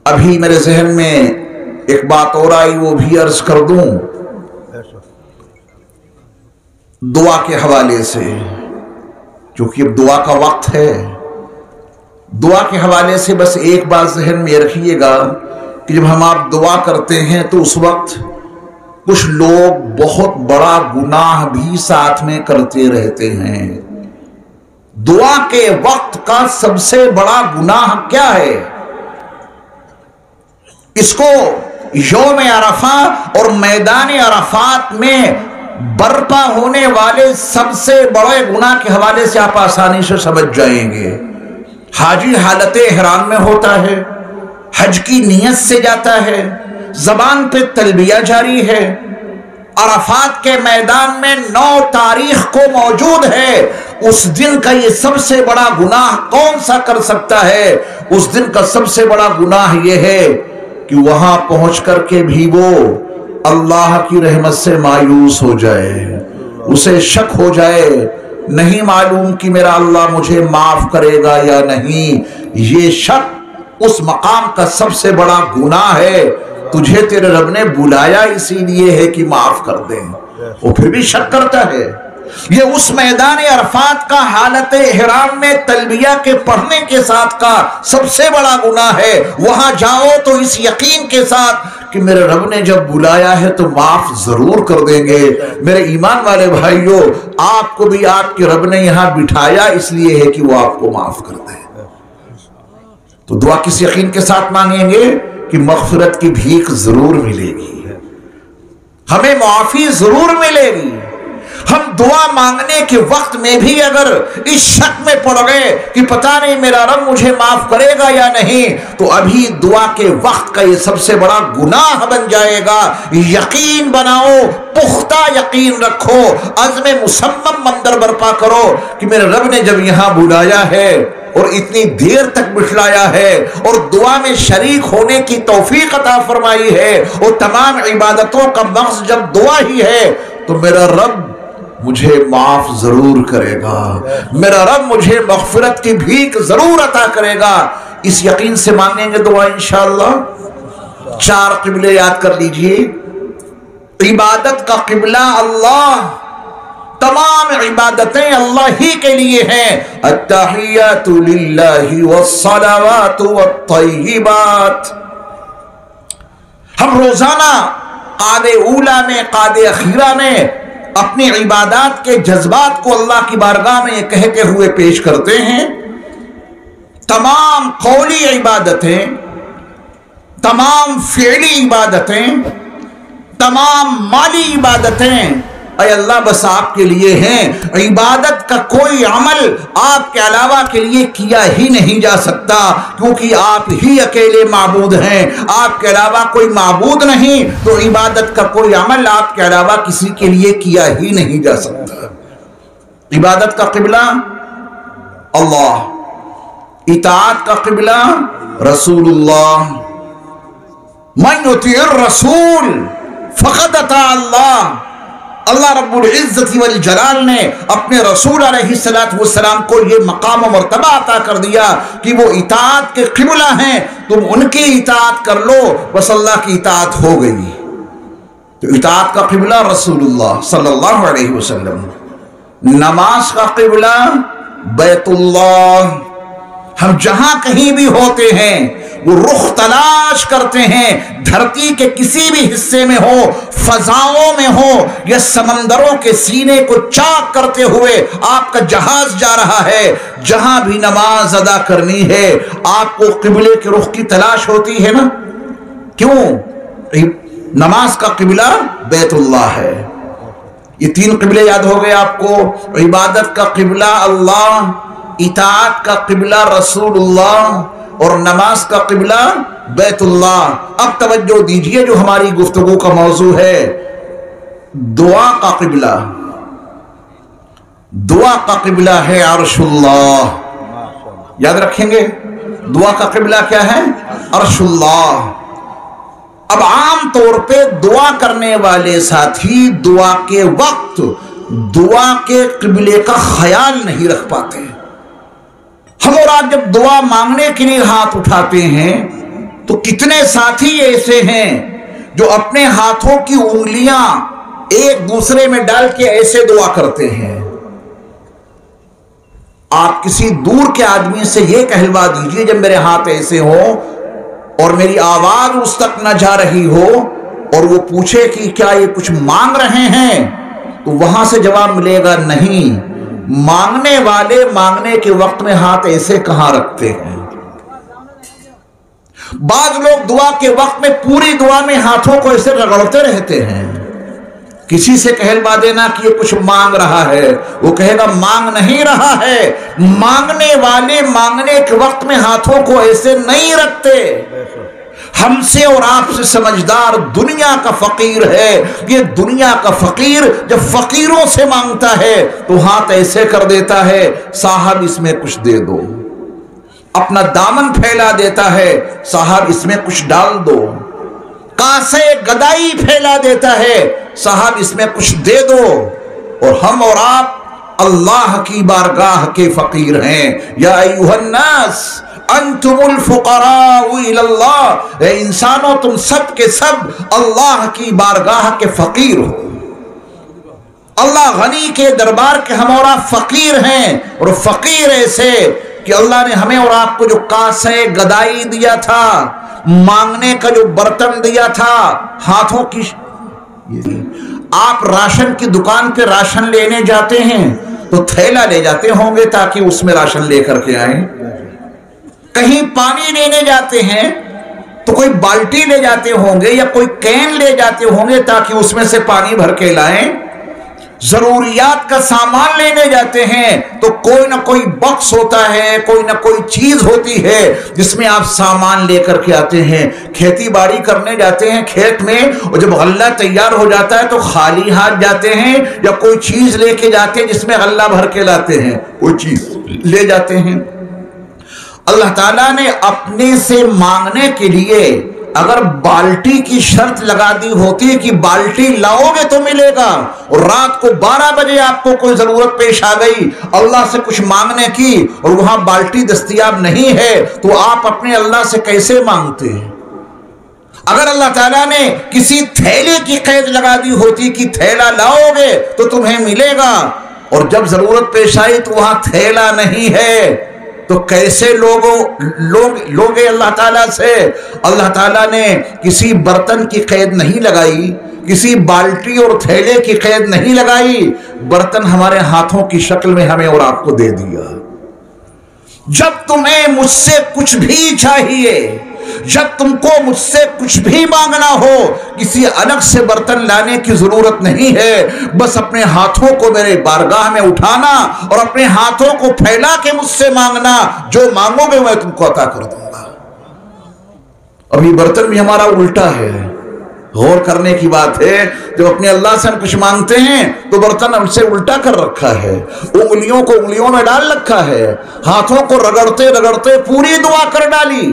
ابھی میرے ذہن میں ایک بات اور آئی، وہ بھی عرض کر دوں دعا کے حوالے سے، چونکہ اب دعا کا وقت ہے۔ دعا کے حوالے سے بس ایک بات ذہن میں رکھیے گا کہ جب ہم آپ دعا کرتے ہیں تو اس وقت کچھ لوگ بہت بڑا گناہ بھی ساتھ میں کرتے رہتے ہیں۔ دعا کے وقت کا سب سے بڑا گناہ کیا ہے؟ اس کو یوم عرفہ اور میدان عرفات میں برپا ہونے والے سب سے بڑے گناہ کے حوالے سے آپ آسانی سے سمجھ جائیں گے۔ حاجی حالت احرام میں ہوتا ہے، حج کی نیت سے جاتا ہے، زبان پہ تلبیہ جاری ہے، عرفات کے میدان میں 9 تاریخ کو موجود ہے۔ اس دن کا یہ سب سے بڑا گناہ کون سا کر سکتا ہے؟ اس دن کا سب سے بڑا گناہ یہ ہے کہ وہاں پہنچ کر کے بھی وہ اللہ کی رحمت سے مایوس ہو جائے، اسے شک ہو جائے، نہیں معلوم کہ میرا اللہ مجھے معاف کرے گا یا نہیں۔ یہ شک اس مقام کا سب سے بڑا گناہ ہے۔ تجھے تیرے رب نے بلایا اسی لیے ہے کہ معاف کر دیں، وہ پھر بھی شک کرتا ہے۔ یہ اس میدان عرفات کا حالت احرام میں تلبیہ کے پڑھنے کے ساتھ کا سب سے بڑا گناہ ہے۔ وہاں جاؤ تو اس یقین کے ساتھ کہ میرے رب نے جب بلایا ہے تو معاف ضرور کر دیں گے۔ میرے ایمان والے بھائیوں، آپ کو بھی آپ کے رب نے یہاں بٹھایا اس لیے ہے کہ وہ آپ کو معاف کر دے۔ تو دعا کس یقین کے ساتھ مانگیں گے کہ مغفرت کی بھیک ضرور ملے گی، ہمیں معافی ضرور ملے گی۔ ہم دعا مانگنے کے وقت میں بھی اگر اس شک میں پڑ گئے کہ پتہ نہیں میرا رب مجھے معاف کرے گا یا نہیں، تو ابھی دعا کے وقت کا یہ سب سے بڑا گناہ بن جائے گا۔ یقین بناؤ، پختہ یقین رکھو، عزم مصمم اندر برپا کرو کہ میرے رب نے جب یہاں بلایا ہے اور اتنی دیر تک بٹھلایا ہے اور دعا میں شریک ہونے کی توفیق عطا فرمائی ہے، اور تمام عبادتوں کا مغز جب دعا ہی ہے، تو میرا رب مجھے معاف ضرور کرے گا، میرا رب مجھے مغفرت کی بھیک ضرور عطا کرے گا۔ اس یقین سے مانگیں گے دعا انشاءاللہ۔ 4 قبلے یاد کر لیجئے۔ عبادت کا قبلہ اللہ، تمام عبادتیں اللہ ہی کے لیے ہیں۔ التحیات للہ والصلوات والطیبات۔ ہم روزانہ قاد اولا میں، قاد اخیرہ میں اپنی عبادات کے جذبات کو اللہ کی بارگاہ میں یہ کہتے ہوئے پیش کرتے ہیں، تمام قولی عبادتیں، تمام فعلی عبادتیں، تمام مالی عبادتیں اے اللہ بس آپ کے لیے ہیں۔ عبادت کا کوئی عمل آپ کے علاوہ کے لیے کیا ہی نہیں جا سکتا، کیونکہ آپ ہی اکیلے معبود ہیں، آپ کے علاوہ کوئی معبود نہیں، تو عبادت کا کوئی عمل آپ کے علاوہ کسی کے لیے کیا ہی نہیں جا سکتا۔ عبادت کا قبلہ اللہ، اطاعت کا قبلہ رسول اللہ۔ من یطیع الرسول فقد اطاع اللہ۔ اللہ رب العزت والجلال نے اپنے رسول علیہ السلام کو یہ مقام و مرتبہ عطا کر دیا کہ وہ اطاعت کے قبلہ ہیں، تم ان کی اطاعت کر لو بس اللہ کی اطاعت ہو گئی۔ تو اطاعت کا قبلہ رسول اللہ صلی اللہ علیہ وسلم۔ نماز کا قبلہ بیت اللہ۔ ہم جہاں کہیں بھی ہوتے ہیں وہ رخ تلاش کرتے ہیں، دھرتی کے کسی بھی حصے میں ہو، فضاؤں میں ہو یا سمندروں کے سینے کو چاک کرتے ہوئے آپ کا جہاز جا رہا ہے، جہاں بھی نماز ادا کرنی ہے آپ کو قبلے کے رخ کی تلاش ہوتی ہے نا؟ کیوں؟ نماز کا قبلہ بیت اللہ ہے۔ یہ 3 قبلے یاد ہو گئے آپ کو۔ عبادت کا قبلہ اللہ، اطاعت کا قبلہ رسول اللہ، اور نماز کا قبلہ بیت اللہ۔ اب توجہ دیجئے، جو ہماری گفتگو کا موضوع ہے دعا کا قبلہ۔ دعا کا قبلہ ہے عرش اللہ۔ یاد رکھیں گے دعا کا قبلہ کیا ہے؟ عرش اللہ۔ اب عام طور پہ دعا کرنے والے ساتھی دعا کے وقت دعا کے قبلے کا خیال نہیں رکھ پاتے۔ ہم اور آپ جب دعا مانگنے کے لیے ہاتھ اٹھاتے ہیں تو کتنے ساتھی ایسے ہیں جو اپنے ہاتھوں کی انگلیاں ایک دوسرے میں ڈال کے ایسے دعا کرتے ہیں. آپ کسی دور کے آدمی سے یہ کہلوا دیجئے جب میرے ہاتھ ایسے ہوں اور میری آواز اس تک نہ جا رہی ہو اور وہ پوچھے کہ کیا یہ کچھ مانگ رہے ہیں، تو وہاں سے جواب ملے گا نہیں، مانگنے والے مانگنے کے وقت میں ہاتھ ایسے کہاں رکھتے ہیں. بعض لوگ دعا کے وقت میں پوری دعا میں ہاتھوں کو ایسے رگڑتے رہتے ہیں. کسی سے کہلوا دینا کہ یہ کچھ مانگ رہا ہے، وہ کہے گا مانگ نہیں رہا ہے. مانگنے والے مانگنے کے وقت میں ہاتھوں کو ایسے نہیں رکھتے. ہم سے اور آپ سے سمجھدار دنیا کا فقیر ہے. یہ دنیا کا فقیر جب فقیروں سے مانگتا ہے تو ہاتھ ایسے کر دیتا ہے، صاحب اس میں کچھ دے دو. اپنا دامن پھیلا دیتا ہے، صاحب اس میں کچھ ڈال دو. کاسے گدائی پھیلا دیتا ہے، صاحب اس میں کچھ دے دو. اور ہم اور آپ اللہ کی بارگاہ کے فقیر ہیں. یا ایھا الناس انتم الفقراء الی اللہ، اے انسانوں تم سب کے سب اللہ کی بارگاہ کے فقیر ہو. اللہ غنی کے دربار کے ہم اور آپ فقیر ہیں. اور فقیر ایسے کہ اللہ نے ہمیں اور آپ کو جو کاسے گدائی دیا تھا، مانگنے کا جو برتن دیا تھا، ہاتھوں کی. آپ راشن کی دکان پہ راشن لینے جاتے ہیں تو تھیلا لے جاتے ہوں گے تاکہ اس میں راشن لے کر کے آئیں. کہیں پانی لینے جاتے ہیں تو کوئی بالٹی لے جاتے ہوں گے یا کوئی کین لے جاتے ہوں گے تاکہ اس میں سے پانی بھر کے لائیں. ضروریات کا سامان لینے جاتے ہیں تو کوئی نہ کوئی باکس ہوتا ہے، کوئی نہ کوئی چیز ہوتی ہے جس میں آپ سامان لے کر کے آتے ہیں. کھیتی باڑی کرنے جاتے ہیں کھیت میں، اور جب غلہ تیار ہو جاتا ہے تو خالی ہاتھ جاتے ہیں یا کوئی چیز لے کے جاتے ہیں جس میں غلہ بھر کے لاتے ہیں، کوئی چیز لے جاتے ہیں. اللہ تعالیٰ نے اپنے سے مانگنے کے لیے اگر بالٹی کی شرط لگا دی ہوتی کہ بالٹی لاؤ گے تو ملے گا، اور رات کو 12 بجے آپ کو کوئی ضرورت پیش آ گئی اللہ سے کچھ مانگنے کی اور وہاں بالٹی دستیاب نہیں ہے، تو آپ اپنے اللہ سے کیسے مانگتے ہیں؟ اگر اللہ تعالیٰ نے کسی تھیلے کی قید لگا دی ہوتی کہ تھیلا لاؤ گے تو تمہیں ملے گا، اور جب ضرورت پیش آئی تو وہاں تھیلا نہیں ہے، تو کیسے لوگے اللہ تعالیٰ سے؟ اللہ تعالیٰ نے کسی برتن کی قید نہیں لگائی، کسی بالٹی اور تھیلے کی قید نہیں لگائی. برتن ہمارے ہاتھوں کی شکل میں ہمیں اور آپ کو دے دیا. جب تمہیں مجھ سے کچھ بھی چاہیے، جب تم کو مجھ سے کچھ بھی مانگنا ہو، کسی الگ سے برتن لانے کی ضرورت نہیں ہے. بس اپنے ہاتھوں کو میرے بارگاہ میں اٹھانا اور اپنے ہاتھوں کو پھیلا کے مجھ سے مانگنا. جو مانگو گے میں تم کو عطا کر دوں گا. ابھی برتن بھی ہمارا الٹا ہے. غور کرنے کی بات ہے، جب اپنے اللہ سے ہم کچھ مانگتے ہیں تو برتن ہم سے الٹا کر رکھا ہے، انگلیوں کو انگلیوں میں ڈال رکھا ہے، ہاتھوں کو رگڑتے رگڑتے پوری دعا کر ڈالی.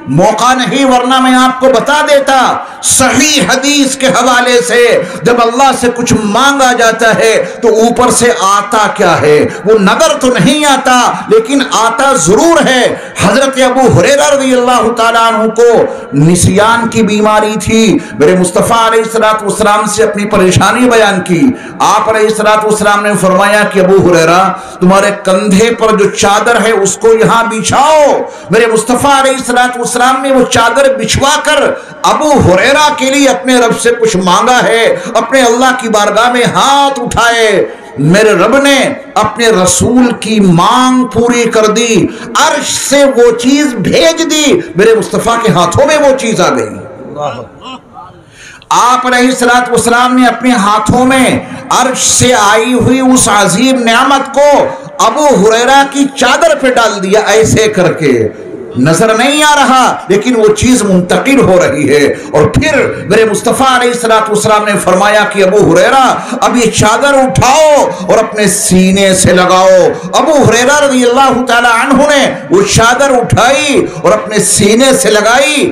موقع نہیں ورنہ میں آپ کو بتا دیتا صحیح حدیث کے حوالے سے. جب اللہ سے کچھ مانگا جاتا ہے تو اوپر سے آتا کیا ہے؟ وہ نظر تو نہیں آتا لیکن آتا ضرور ہے. حضرت ابو ہریرہ رضی اللہ تعالیٰ عنہ کو نسیان کی بیماری تھی. میرے مصطفیٰ علیہ الصلوۃ والسلام سے اپنی پریشانی بیان کی. آپ علیہ الصلوۃ والسلام نے فرمایا کہ ابو ہریرہ تمہارے کندھے پر جو چادر ہے اس کو یہاں بچھاؤ. میرے مصطفیٰ علیہ الصلوۃ والسلام نے وہ چادر بچھوا کر ابو ہریرہ کے لیے اپنے رب سے کچھ مانگا ہے. اپنے اللہ کی بارگاہ میں ہاتھ اٹھائے، میرے رب نے اپنے رسول کی مانگ پوری کر دی، عرش سے وہ چیز بھیج دی، میرے مصطفیٰ کے ہاتھوں میں وہ چیز آ گئی. آپ علیہ الصلوۃ والسلام نے اپنے ہاتھوں میں عرش سے آئی ہوئی اس عظیم نعمت کو ابو ہریرہ کی چادر پہ ڈال دیا. ایسے کر کے نظر نہیں آ رہا لیکن وہ چیز منتقل ہو رہی ہے. اور پھر میرے مصطفیٰ علیہ الصلوۃ والسلام نے فرمایا کہ ابو ہریرہ اب یہ چادر اٹھاؤ اور اپنے سینے سے لگاؤ. ابو ہریرہ رضی اللہ تعالی عنہ نے وہ چادر اٹھائی اور اپنے سینے سے لگائی.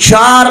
4